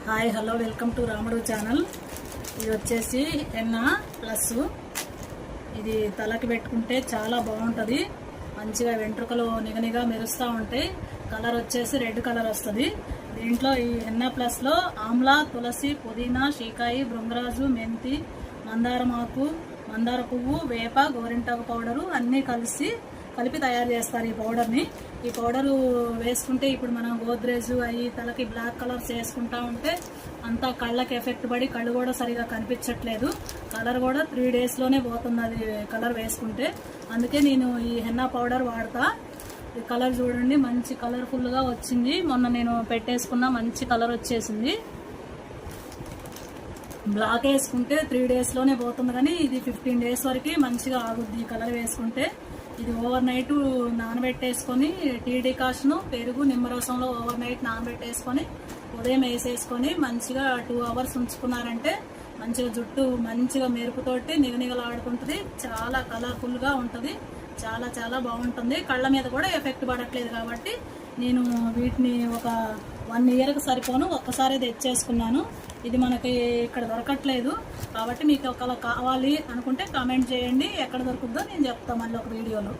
Hi hello welcome to రాముడు channel. ఇది వచ్చేసి హెన్నా ప్లస్. ఇది తలకి పెట్టుకుంటే చాలా బాగుంటుంది. మంచిగా వెంట్రుకలు నిగనిగా మెరుస్తూ ఉంటాయి. కలర్ వచ్చేసి రెడ్ కలర్ వస్తుంది. దీంట్లో ఈ హెన్నా ప్లస్లో ఆమ్లా, తులసి, పుదీనా, షీకాయి, భృంగరాజు, మెంతి, మందారమాకు, మందార పువ్వు, వేప, గోరింటాకు పౌడరు అన్నీ కలిపి తయారు చేస్తారు ఈ పౌడర్ని. ఈ పౌడరు వేసుకుంటే ఇప్పుడు మనం గోద్రేజ్ అవి తలకి బ్లాక్ కలర్స్ వేసుకుంటా ఉంటే అంతా కళ్ళకి ఎఫెక్ట్ పడి కళ్ళు కూడా సరిగా కనిపించట్లేదు. కలర్ కూడా 3 డేస్లోనే పోతుంది అది కలర్ వేసుకుంటే. అందుకే నేను ఈ హెన్నా పౌడర్ వాడతా. ఈ కలర్ చూడండి, మంచి కలర్ఫుల్గా వచ్చింది. మొన్న నేను పెట్టేసుకున్న మంచి కలర్ వచ్చేసింది. బ్లాక్ వేసుకుంటే 3 డేస్లోనే పోతుంది, కానీ ఇది 15 డేస్ వరకు మంచిగా ఆగుద్ది ఈ కలర్ వేసుకుంటే. ఇది ఓవర్ నైట్ నానబెట్టేసుకొని టీ డికాషన్, పెరుగు, నిమ్మరసంలో ఓవర్ నైట్ నానబెట్టేసుకొని ఉదయం వేసేసుకొని మంచిగా 2 అవర్స్ ఉంచుకున్నారంటే మంచిగా జుట్టు మంచిగా మెరుపుతోటి నిగనిగలాడుకుంటుంది. చాలా కలర్ఫుల్గా ఉంటుంది. చాలా చాలా బాగుంటుంది. కళ్ళ మీద కూడా ఎఫెక్ట్ పడట్లేదు. కాబట్టి నేను వీటిని ఒక 1 ఇయర్కి సరిపోను ఒక్కసారి తెచ్చేసుకున్నాను. ఇది మనకి ఇక్కడ దొరకట్లేదు. కాబట్టి మీకు ఒకవేళ కావాలి అనుకుంటే కామెంట్ చేయండి, ఎక్కడ దొరుకుతుందో నేను చెప్తాను మళ్ళీ ఒక వీడియోలో.